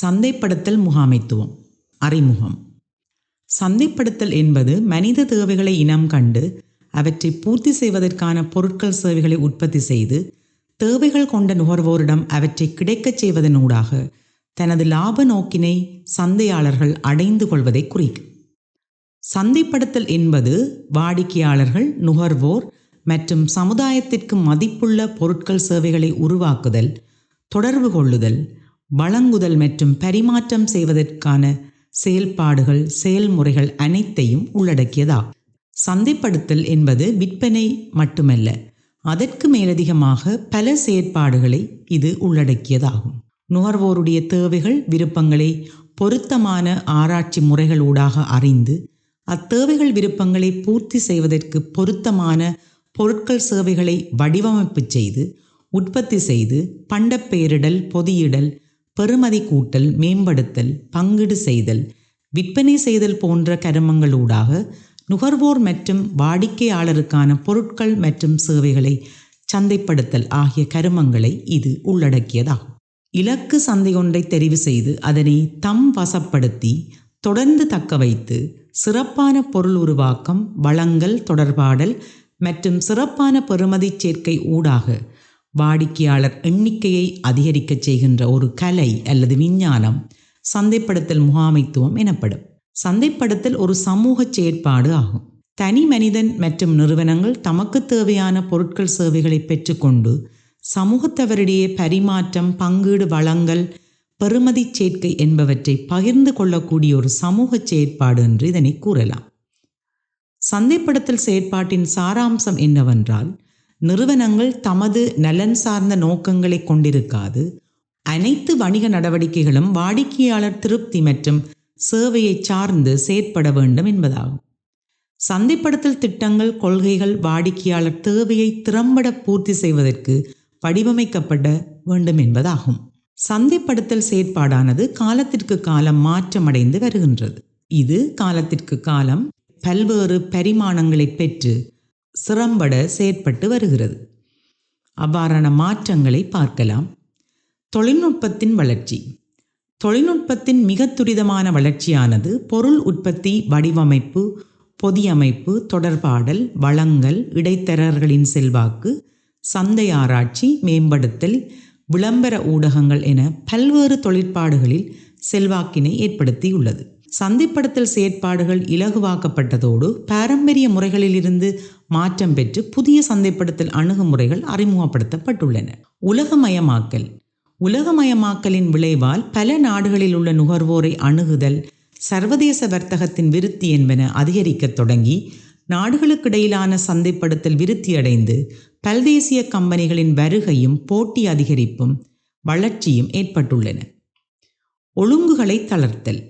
சந்தைப்படுத்தல் முகாமைத்துவம். அறிமுகம். சந்தைப்படுத்தல் என்பது மனித தேவைகளை இனம் கண்டு அவற்றை பூர்த்தி செய்வதற்கான பொருட்கள் சேவைகளை உற்பத்தி செய்து தேவைகள் கொண்ட நுகர்வோரிடம் அவற்றை கிடைக்கச் செய்வதனூடாக தனது லாப நோக்கினை சந்தையாளர்கள் அடைந்து கொள்வதை குறிக்கும். சந்தைப்படுத்தல் என்பது வாடிக்கையாளர்கள், நுகர்வோர் மற்றும் சமுதாயத்திற்கு மதிப்புள்ள பொருட்கள் சேவைகளை உருவாக்குதல், தொடர்பு கொள்ளுதல், வழங்குதல் மற்றும் பரிமாற்றம் செய்வதற்கான செயல்பாடுகள், செயல்முறைகள் அனைத்தையும் உள்ளடக்கியதாகும். சந்தைப்படுத்தல் என்பது விற்பனை மட்டுமல்ல, அதற்கு மேலதிகமாக பல செயற்பாடுகளை இது உள்ளடக்கியதாகும். நுகர்வோருடைய தேவைகள், விருப்பங்களை பொருத்தமான ஆராய்ச்சி முறைகளூடாக அறிந்து அத்தேவைகள், விருப்பங்களை பூர்த்தி செய்வதற்கு பொருத்தமான பொருட்கள் சேவைகளை வடிவமைப்பு செய்து, உற்பத்தி செய்து, பண்டப்பெயரிடல், பொதியிடல், பெறுமதி கூட்டல், மேம்படுத்தல், பங்கீடு செய்தல், விற்பனை செய்தல் போன்ற கருமங்களூடாக நுகர்வோர் மற்றும் வாடிக்கையாளருக்கான பொருட்கள் மற்றும் சேவைகளை சந்தைப்படுத்தல் ஆகிய கருமங்களை இது உள்ளடக்கியதாகும். இலக்கு சந்தை ஒன்றை தெரிவு செய்து அதனை தம் வசப்படுத்தி தொடர்ந்து தக்க வைத்து சிறப்பான பொருள் உருவாக்கம், வழங்கல், தொடர்பாடல் மற்றும் சிறப்பான பெறுமதி சேர்க்கை ஊடாக வாடிக்கையாளர் எண்ணிக்கையை அதிகரிக்க செய்கின்ற ஒரு கலை அல்லது விஞ்ஞானம் சந்தைப்படுத்தல் முகாமைத்துவம் எனப்படும். சந்தைப்படுத்தல் ஒரு சமூக செயற்பாடு ஆகும். தனி மனிதன் மற்றும் நிறுவனங்கள் தமக்கு தேவையான பொருட்கள் சேவைகளை பெற்றுக்கொண்டு சமூகத்தவரிடையே பரிமாற்றம், பங்கீடு, வழங்கல், பெறுமதி சேர்க்கை என்பவற்றை பகிர்ந்து கொள்ளக்கூடிய ஒரு சமூக செயற்பாடு என்று இதனை கூறலாம். சந்தைப்படுத்தல் செயற்பாட்டின் சாராம்சம் என்னவென்றால், நிறுவனங்கள் தமது நலன் சார்ந்த நோக்கங்களை கொண்டிருக்காது அனைத்து வணிக நடவடிக்கைகளும் வாடிக்கையாளர் திருப்தி மற்றும் சேவையை சார்ந்து செயற்பட வேண்டும் என்பதாகும். சந்தைப்படுத்தல் திட்டங்கள், கொள்கைகள் வாடிக்கையாளர் தேவையை திறம்பட பூர்த்தி செய்வதற்கு வடிவமைக்கப்பட வேண்டும் என்பதாகும். சந்தைப்படுத்தல் செயற்பாடானது காலத்திற்கு காலம் மாற்றமடைந்து வருகின்றது. இது காலத்திற்கு காலம் பல்வேறு பரிமாணங்களை பெற்று சிறம்பட செயற்பட்டு வருகிறது. அவ்வாறான மாற்றங்களை பார்க்கலாம். தொழில்நுட்பத்தின் வளர்ச்சி. தொழில்நுட்பத்தின் மிக துரிதமான வளர்ச்சியானது பொருள் உற்பத்தி, வடிவமைப்பு, பொதியமைப்பு, தொடர்பாடல், வழங்கல், இடைத்தரகர்களின் செல்வாக்கு, சந்தை ஆராய்ச்சி, மேம்படுத்தல், விளம்பர ஊடகங்கள் என பல்வேறு தொழிற்பாடுகளில் செல்வாக்கினை ஏற்படுத்தியுள்ளது. சந்தைப்படுத்தல் செயற்பாடுகள் இலகுவாக்கப்பட்டதோடு பாரம்பரிய முறைகளிலிருந்து மாற்றம் பெற்று புதிய சந்தைப்படுத்தல் அணுகுமுறைகள் அறிமுகப்படுத்தப்பட்டுள்ளன. உலகமயமாக்கல். உலகமயமாக்கலின் விளைவால் பல நாடுகளில் உள்ள நுகர்வோரை அணுகுதல், சர்வதேச வர்த்தகத்தின் விருத்தி என்பன அதிகரிக்கத் தொடங்கி நாடுகளுக்கிடையிலான சந்தைப்படுத்தல் விருத்தியடைந்து பல்தேசிய கம்பெனிகளின் வருகையும் போட்டி அதிகரிப்பும் வளர்ச்சியும் ஏற்பட்டுள்ளன. ஒழுங்குகளை தளர்த்தல்.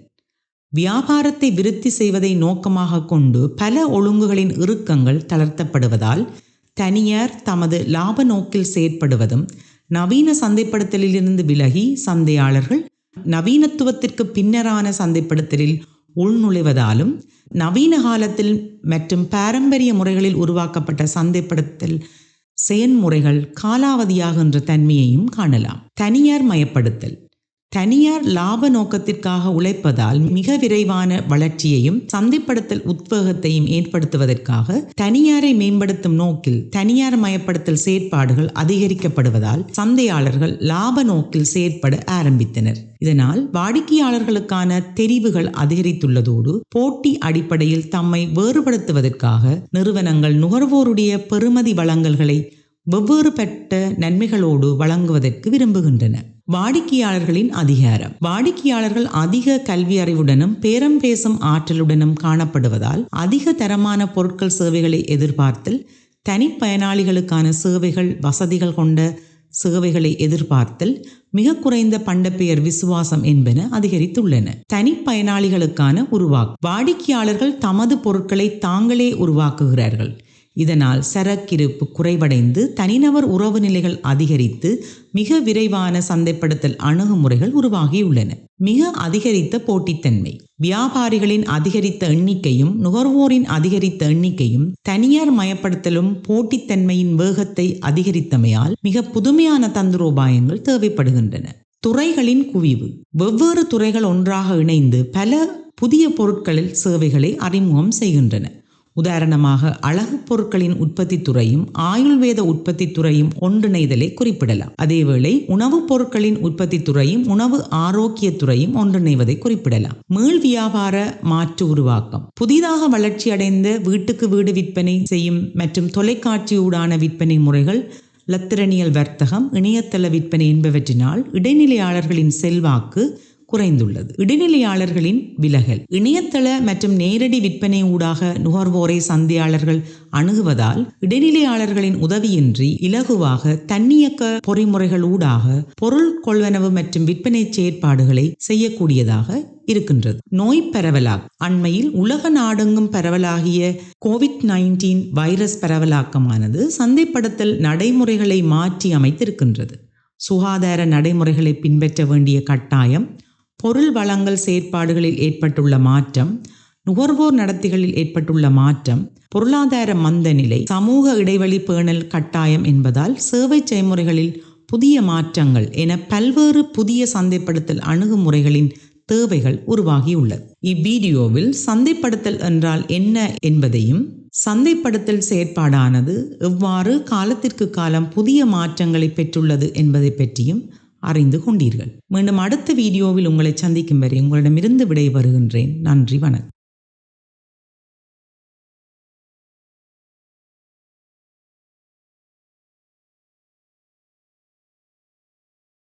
வியாபாரத்தை விருத்தி செய்வதை நோக்கமாக கொண்டு பல ஒழுங்குகளின் இறுக்கங்கள் தளர்த்தப்படுவதால் தனியார் தமது லாப நோக்கில் செயற்படுவதும், நவீன சந்தைப்படுத்தலிலிருந்து விலகி சந்தையாளர்கள் நவீனத்துவத்திற்கு பின்னரான சந்தைப்படுத்தலில் உள்நுழைவதாலும், நவீன காலத்தில் மற்றும் பாரம்பரிய முறைகளில் உருவாக்கப்பட்ட சந்தைப்படுத்தல் செயன்முறைகள் காலாவதியாகின்ற தன்மையையும் காணலாம். தனியார் மயப்படுத்தல். தனியார் லாப நோக்கத்திற்காக உழைப்பதால் மிக விரைவான வளர்ச்சியையும் சந்தைப்படுத்தல் உத்வேகத்தையும் ஏற்படுத்துவதற்காக தனியாரை மேம்படுத்தும் நோக்கில் தனியார் மயப்படுத்தல் செயற்பாடுகள் அதிகரிக்கப்படுவதால் சந்தையாளர்கள் லாப நோக்கில் செயற்பட ஆரம்பித்தனர். இதனால் வாடிக்கையாளர்களுக்கான தெரிவுகள் அதிகரித்துள்ளதோடு போட்டி அடிப்படையில் தம்மை வேறுபடுத்துவதற்காக நிறுவனங்கள் நுகர்வோருடைய பெறுமதி வழங்கல்களை வெவ்வேறுபட்ட நன்மைகளோடு வழங்குவதற்கு விரும்புகின்றன. வாடிக்கையாளர்களின் அதிகாரம். வாடிக்கையாளர்கள் அதிக கல்வி அறிவுடனும் பேரம் பேசும் ஆற்றலுடனும் காணப்படுவதால் அதிக தரமான பொருட்கள் சேவைகளை எதிர்பார்த்தல், தனிப்பயனாளிகளுக்கான சேவைகள், வசதிகள் கொண்ட சேவைகளை எதிர்பார்த்தல், மிக குறைந்த பண்டப்பெயர் விசுவாசம் என்பன அதிகரித்துள்ளன. தனிப்பயனாளிகளுக்கான உருவாக்கம். வாடிக்கையாளர்கள் தமது பொருட்களை தாங்களே உருவாக்குகிறார்கள். இதனால் சரக்கிருப்பு குறைவடைந்து தனிநபர் உறவு நிலைகள் அதிகரித்து மிக விரைவான சந்தைப்படுத்தல் அணுகுமுறைகள் உருவாகியுள்ளன. மிக அதிகரித்த போட்டித்தன்மை. வியாபாரிகளின் அதிகரித்த எண்ணிக்கையும் நுகர்வோரின் அதிகரித்த எண்ணிக்கையும் தனியார் மயப்படுத்தலும் போட்டித்தன்மையின் வேகத்தை அதிகரித்தமையால் மிக புதுமையான தந்திரோபாயங்கள் தேவைப்படுகின்றன. துறைகளின் குவிவு. வெவ்வேறு துறைகள் ஒன்றாக இணைந்து பல புதிய பொருட்களில் சேவைகளை அறிமுகம் செய்கின்றன. உதாரணமாக அழகு பொருட்களின் உற்பத்தி துறையும் ஆயுள்வேத உற்பத்தி துறையும் ஒன்றிணைதலை குறிப்பிடலாம். அதேவேளை உணவுப் பொருட்களின் உற்பத்தி துறையும் உணவு ஆரோக்கிய துறையும் ஒன்றிணைவதை குறிப்பிடலாம். மீள் வியாபார மாற்று உருவாக்கம். புதிதாக வளர்ச்சி அடைந்த வீட்டுக்கு வீடு விற்பனை செய்யும் மற்றும் தொலைக்காட்சியூடான விற்பனை முறைகள், இலத்திரனியல் வர்த்தகம், இணையதள விற்பனை என்பவற்றினால் இடைநிலையாளர்களின் செல்வாக்கு குறைந்துள்ளது. இடைநிலையாளர்களின் விலகல். இணையதள மற்றும் நேரடி விற்பனை ஊடாக நுகர்வோரை சந்தையாளர்கள் அணுகுவதால் இடைநிலையாளர்களின் உதவியின்றி இலகுவாக தன்னியக்க பொறிமுறைகள் ஊடாக பொருள் கொள்வனவு மற்றும் விற்பனை செயற்பாடுகளை செய்யக்கூடியதாக இருக்கின்றது. நோய் பரவலாக்கம். அண்மையில் உலக நாடெங்கும் பரவலாகிய COVID-19 வைரஸ் பரவலாக்கமானது சந்தைப்படுத்தல் நடைமுறைகளை மாற்றி அமைத்திருக்கின்றது. சுகாதார நடைமுறைகளை பின்பற்ற வேண்டிய கட்டாயம், பொருள் வழங்கல் செயற்பாடுகளில் ஏற்பட்டுள்ள மாற்றம், நுகர்வோர் நடத்தைகளில் ஏற்பட்டுள்ள மாற்றம், பொருளாதார மந்த நிலை, சமூக இடைவெளி பேணல் கட்டாயம் என்பதால் சேவை செயல்முறைகளில் புதிய மாற்றங்கள் என பல்வேறு புதிய சந்தைப்படுத்தல் அணுகுமுறைகளின் தேவைகள் உருவாகியுள்ளது. இவ்வீடியோவில் சந்தைப்படுத்தல் என்றால் என்ன என்பதையும், சந்தைப்படுத்தல் செயற்பாடானது எவ்வாறு காலத்திற்கு காலம் புதிய மாற்றங்களை பெற்றுள்ளது என்பதை பற்றியும் அறிந்து கொண்டீர்கள். மீண்டும் அடுத்த வீடியோவில் உங்களை சந்திக்கும் வரை உங்களிடமிருந்து விடைபெறுகின்றேன். நன்றி, வணக்கம்.